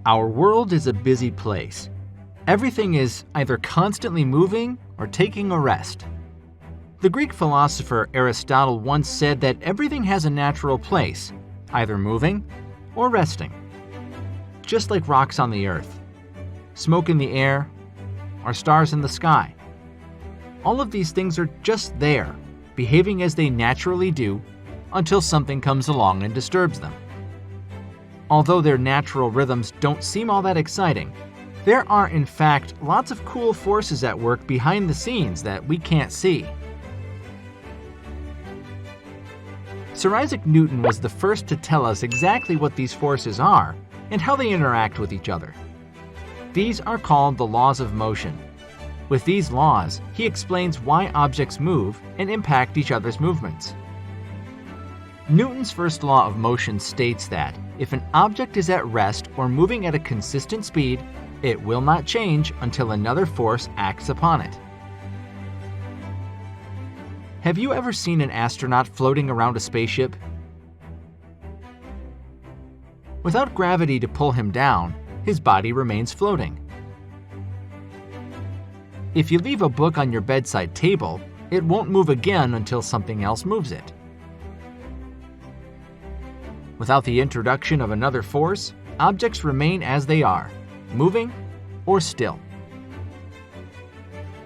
Our world is a busy place. Everything is either constantly moving or taking a rest. The Greek philosopher Aristotle once said that everything has a natural place, either moving or resting. Just like rocks on the earth, smoke in the air, or stars in the sky. All of these things are just there, behaving as they naturally do until something comes along and disturbs them. Although their natural rhythms don't seem all that exciting, there are in fact lots of cool forces at work behind the scenes that we can't see. Sir Isaac Newton was the first to tell us exactly what these forces are and how they interact with each other. These are called the laws of motion. With these laws, he explains why objects move and impact each other's movements. Newton's first law of motion states that if an object is at rest or moving at a consistent speed, it will not change until another force acts upon it. Have you ever seen an astronaut floating around a spaceship? Without gravity to pull him down, his body remains floating. If you leave a book on your bedside table, it won't move again until something else moves it. Without the introduction of another force, objects remain as they are, moving or still.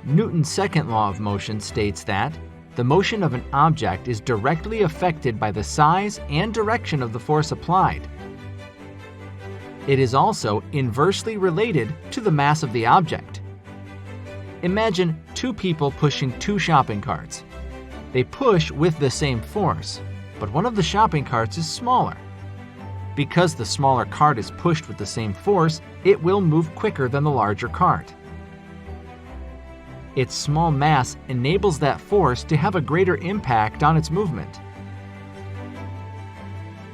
Newton's second law of motion states that the motion of an object is directly affected by the size and direction of the force applied. It is also inversely related to the mass of the object. Imagine two people pushing two shopping carts. They push with the same force, but one of the shopping carts is smaller. Because the smaller cart is pushed with the same force, it will move quicker than the larger cart. Its small mass enables that force to have a greater impact on its movement.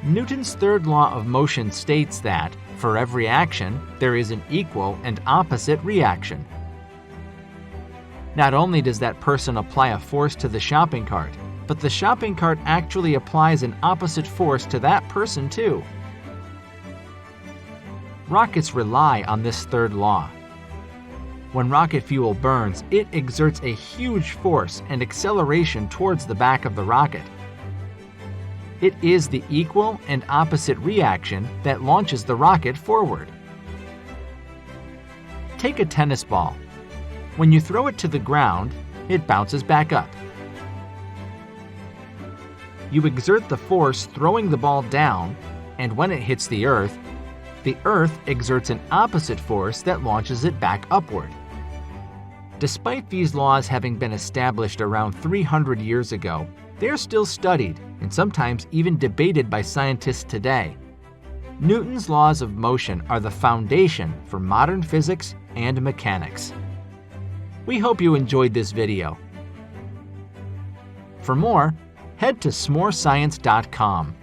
Newton's third law of motion states that, for every action, there is an equal and opposite reaction. Not only does that person apply a force to the shopping cart, but the shopping cart actually applies an opposite force to that person too. Rockets rely on this third law. When rocket fuel burns, it exerts a huge force and acceleration towards the back of the rocket. It is the equal and opposite reaction that launches the rocket forward. Take a tennis ball. When you throw it to the ground, it bounces back up. You exert the force throwing the ball down, and when it hits the Earth exerts an opposite force that launches it back upward. Despite these laws having been established around 300 years ago, they are still studied and sometimes even debated by scientists today. Newton's laws of motion are the foundation for modern physics and mechanics. We hope you enjoyed this video. For more, head to smorescience.com.